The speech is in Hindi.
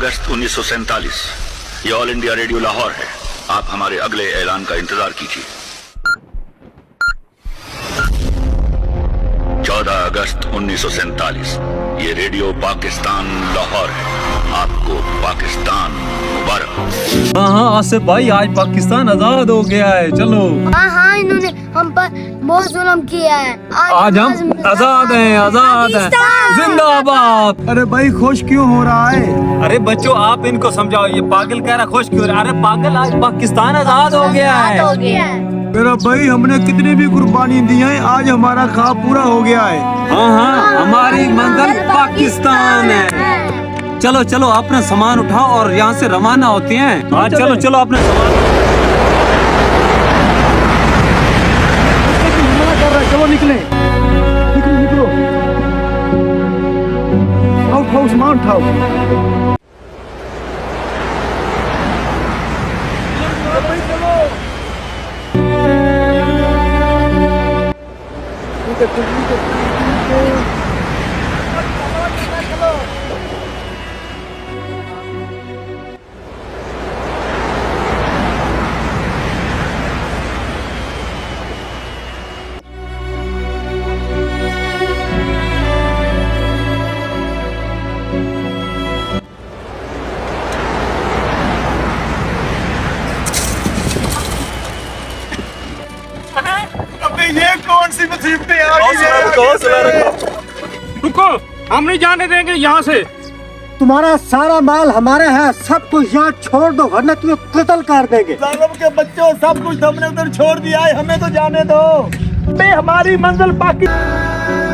अगस्त 1947 ये ऑल इंडिया रेडियो लाहौर है। आप हमारे अगले ऐलान का इंतजार कीजिए। 14 अगस्त 1947 ये रेडियो पाकिस्तान लाहौर है। आपको पाकिस्तान मुबारक हो। हाँ आसिफ भाई, आज पाकिस्तान आजाद हो गया है। चलो हाँ, इन्होंने हम पर बहुत जुल्म किया है। आज हम आजाद हैं, आजाद हैं, जिंदाबाद। अरे भाई खुश क्यों हो रहा है? अरे बच्चों आप इनको समझाओ, ये पागल कह रहा खुश क्यों हो रहा है? अरे पागल, आज पाकिस्तान आजाद हो गया है। मेरा भाई हमने कितनी भी कुर्बानी दी है, आज हमारा ख्वाब पूरा हो गया है। हाँ, हमारी मंजिल पाकिस्तान है। चलो चलो अपना सामान उठाओ और यहाँ से रवाना होते हैं। हाँ चलो चलो अपना सामान। चलो निकले, निकलो उठाओ सामान उठाओ। ये कौन सी मुसीबतें आ गई हैं? रुको, हम नहीं जाने देंगे यहाँ से। तुम्हारा सारा माल हमारा है, सब कुछ यहाँ छोड़ दो वरना तुम्हें कत्ल कर देंगे। जालिम के बच्चों, सब कुछ हमने उधर छोड़ दिया है, हमें तो जाने दो। हमारी मंजिल पाकिस्तान।